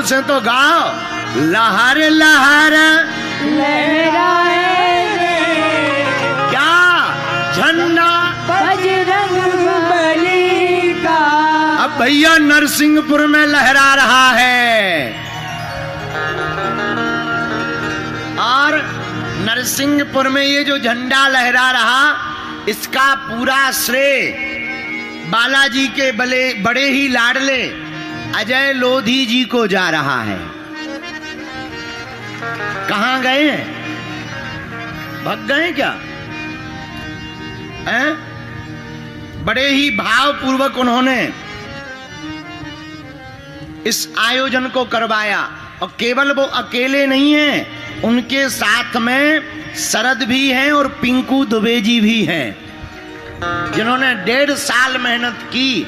से तो गाओ, लहर लहर लहराए क्या झंडा बजरंग बली का। अब भैया नरसिंहपुर में लहरा रहा है और नरसिंहपुर में ये जो झंडा लहरा रहा, इसका पूरा श्रेय बालाजी के बड़े ही लाडले अजय लोधी जी को जा रहा है। कहां गए हैं? भाग गए क्या? हैं? बड़े ही भावपूर्वक उन्होंने इस आयोजन को करवाया और केवल वो अकेले नहीं हैं, उनके साथ में शरद भी हैं और पिंकू दुबे जी भी हैं, जिन्होंने 1.5 साल मेहनत की।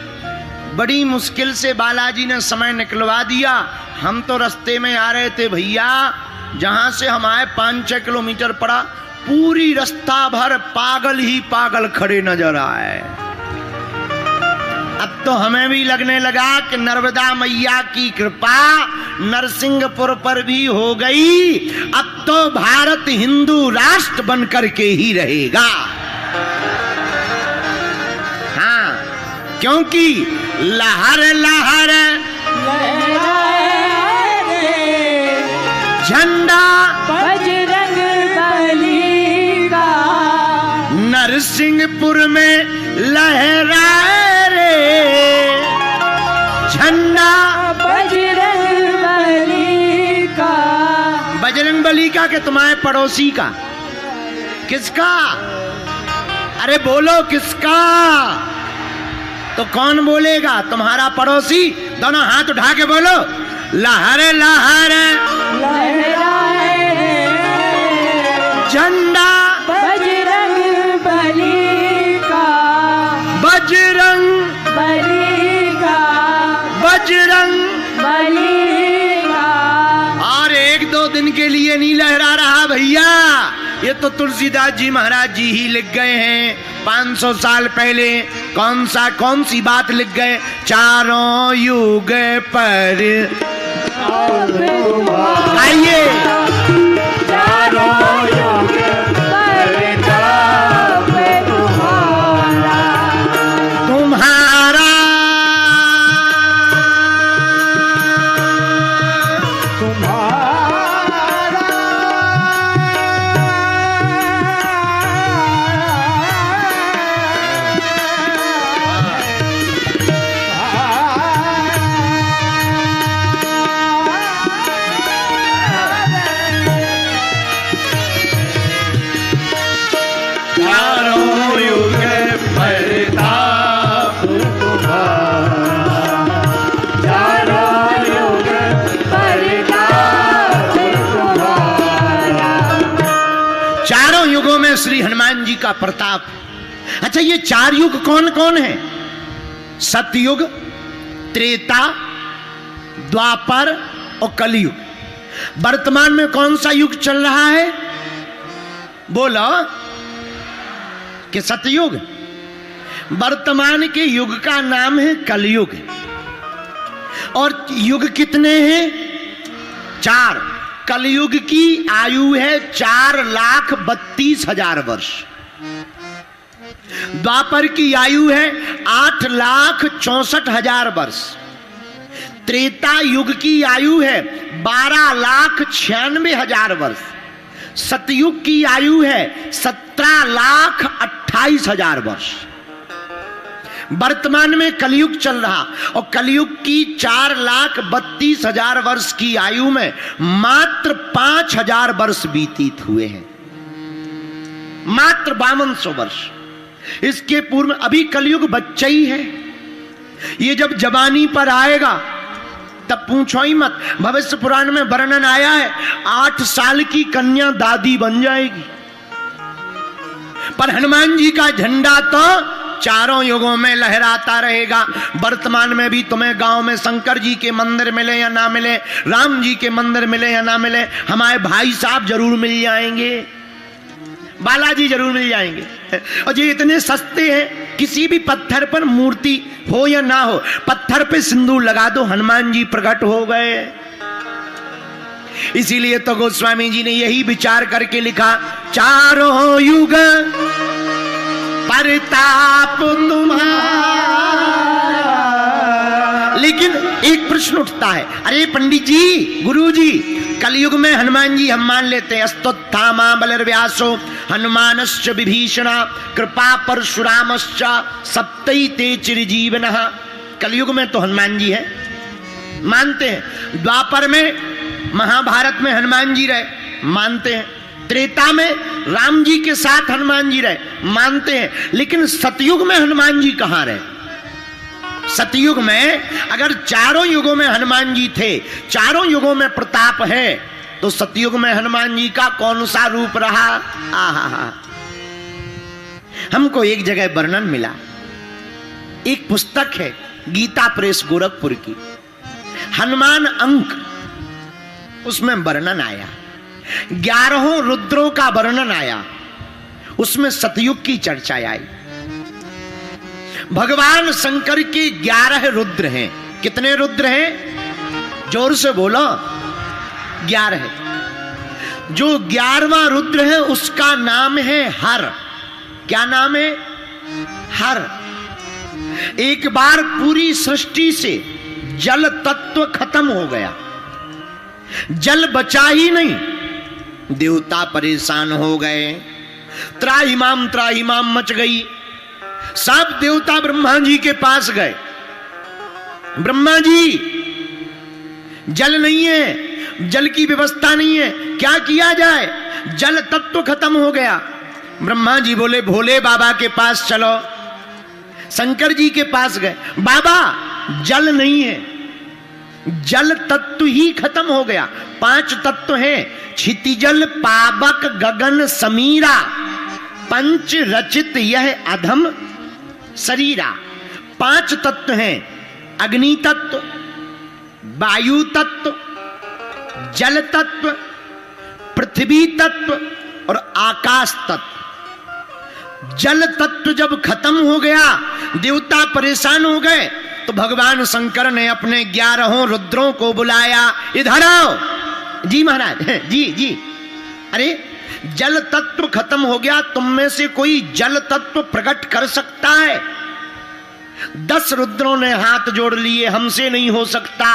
बड़ी मुश्किल से बालाजी ने समय निकलवा दिया। हम तो रास्ते में आ रहे थे भैया, जहां से हम आए 5-6 किलोमीटर पड़ा, पूरी रास्ता भर पागल ही पागल खड़े नजर आए। अब तो हमें भी लगने लगा कि नर्मदा मैया की कृपा नरसिंहपुर पर भी हो गई, अब तो भारत हिंदू राष्ट्र बनकर के ही रहेगा। हाँ, क्योंकि लहर लहर झंडा बजरंग बली का। नरसिंहपुर में लहराए रे झंडा बजरंग बली का। बजरंग बली का कि तुम्हारे पड़ोसी का? किसका? अरे बोलो किसका? तो कौन बोलेगा? तुम्हारा पड़ोसी? दोनों हाथ उठा के बोलो, लहर लहर लहराए झंडा बजरंग बली का। बजरंग बली का। बजरंग बली का। और 1-2 दिन के लिए नहीं लहरा रहा भैया, ये तो तुलसीदास जी महाराज जी ही लिख गए हैं 500 साल पहले। कौन सी बात लिख गए? चारों युग पर आइए, चारों युग पर तुम्हारा श्री हनुमान जी का प्रताप। अच्छा, ये 4 युग कौन कौन है? सतयुग, त्रेता, द्वापर और कलयुग। वर्तमान में कौन सा युग चल रहा है? बोलो कि सतयुग। वर्तमान के युग का नाम है कलयुग। और युग कितने हैं? 4। कलयुग की आयु है 4,32,000 वर्ष। द्वापर की आयु है 8,64,000 वर्ष। त्रेता युग की आयु है 12,96,000 वर्ष। सतयुग की आयु है 17,28,000 वर्ष। वर्तमान में कलयुग चल रहा, और कलयुग की 4,32,000 वर्ष की आयु में मात्र 5,000 वर्ष व्यतीत हुए हैं, मात्र 5200 वर्ष। इसके पूर्व अभी कलयुग बच्चा ही है। ये जब जवानी पर आएगा तब पूछो ही मत। भविष्य पुराण में वर्णन आया है 8 साल की कन्या दादी बन जाएगी। पर हनुमान जी का झंडा तो चारों युगों में लहराता रहेगा। वर्तमान में भी तुम्हें गांव में शंकर जी के मंदिर मिले या ना मिले, राम जी के मंदिर मिले या ना मिले, हमारे भाई साहब जरूर मिल जाएंगे, बालाजी जरूर मिल जाएंगे। और ये इतने सस्ते हैं, किसी भी पत्थर पर मूर्ति हो या ना हो, पत्थर पे सिंदूर लगा दो, हनुमान जी प्रकट हो गए। इसीलिए तो गोस्वामी जी ने यही विचार करके लिखा, चारों युग परताप तुम्हारा। लेकिन एक प्रश्न उठता है, अरे पंडित जी, गुरु जी, कलयुग में हनुमान जी हम मान लेते हैं, अस्तोत्थामा बलर्व्यासो हनुमानश्च विभीषणा कृपा परशुरामश्च सप्तैते चिरजीवनः। कलयुग में तो हनुमान जी है, मानते हैं। द्वापर में महाभारत में हनुमान जी रहे, मानते हैं। त्रेता में राम जी के साथ हनुमान जी रहे, मानते हैं। लेकिन सतयुग में हनुमान जी कहां रहे? सतयुग में अगर चारों युगों में हनुमान जी थे, चारों युगों में प्रताप है, तो सतयुग में हनुमान जी का कौन सा रूप रहा? आहा, हमको एक जगह वर्णन मिला, एक पुस्तक है गीता प्रेस गोरखपुर की, हनुमान अंक, उसमें वर्णन आया, 11 रुद्रों का वर्णन आया, उसमें सतयुग की चर्चा आई। भगवान शंकर के 11 रुद्र हैं। कितने रुद्र हैं? जोर से बोलो। 11। जो 11वां रुद्र है उसका नाम है हर। क्या नाम है? हर। एक बार पूरी सृष्टि से जल तत्व खत्म हो गया, जल बचा ही नहीं, देवता परेशान हो गए, त्राहिमाम मच गई। सब देवता ब्रह्मा जी के पास गए, ब्रह्मा जी जल नहीं है, जल की व्यवस्था नहीं है, क्या किया जाए? जल तत्व खत्म हो गया। ब्रह्मा जी बोले, भोले बाबा के पास चलो। शंकर जी के पास गए, बाबा जल नहीं है, जल तत्व ही खत्म हो गया। 5 तत्व हैं, क्षितिजल पावक गगन समीरा, पंच रचित यह अधम शरीरा। 5 तत्व हैं, अग्नि तत्व, वायु तत्व, जल तत्व, पृथ्वी तत्व और आकाश तत्व। जल तत्व जब खत्म हो गया, देवता परेशान हो गए, तो भगवान शंकर ने अपने 11 रुद्रों को बुलाया, इधर आओ। जी महाराज, जी। अरे जल तत्व खत्म हो गया, तुम में से कोई जल तत्व प्रकट कर सकता है? 10 रुद्रों ने हाथ जोड़ लिए, हमसे नहीं हो सकता।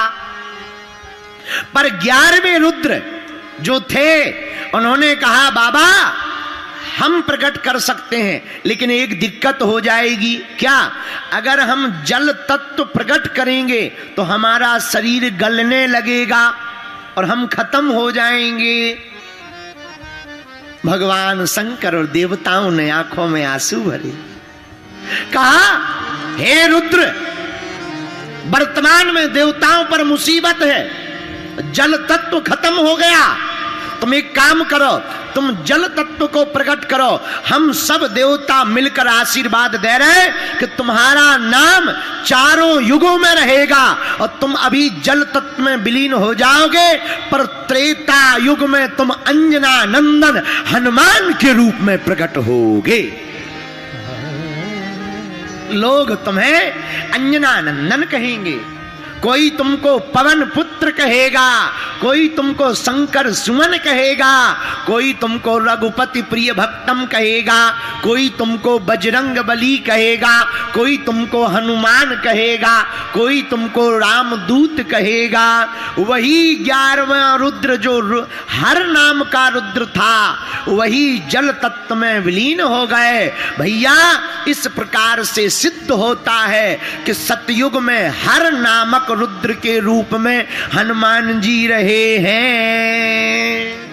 पर 11वें रुद्र जो थे, उन्होंने कहा, बाबा हम प्रकट कर सकते हैं, लेकिन एक दिक्कत हो जाएगी। क्या? अगर हम जल तत्व प्रकट करेंगे तो हमारा शरीर गलने लगेगा और हम खत्म हो जाएंगे। भगवान शंकर और देवताओं ने आंखों में आंसू भरे, कहा, हे रुद्र, वर्तमान में देवताओं पर मुसीबत है, जल तत्व खत्म हो गया, तुम एक काम करो, तुम जल तत्व को प्रकट करो। हम सब देवता मिलकर आशीर्वाद दे रहे कि तुम्हारा नाम चारों युगों में रहेगा और तुम अभी जल तत्व में विलीन हो जाओगे, पर त्रेता युग में तुम अंजना नंदन हनुमान के रूप में प्रकट होगे। लोग तुम्हें अंजना नंदन कहेंगे, कोई तुमको पवन पुत्र कहेगा, कोई तुमको शंकर सुमन कहेगा, कोई तुमको रघुपति प्रिय भक्तम कहेगा, कोई तुमको बजरंग बली कहेगा, कोई तुमको हनुमान कहेगा, कोई तुमको रामदूत कहेगा। वही 11वां रुद्र जो हर नाम का रुद्र था, वही जल तत्व में विलीन हो गए। भैया, इस प्रकार से सिद्ध होता है कि सतयुग में हर नामक रुद्र के रूप में हनुमान जी रहे हैं।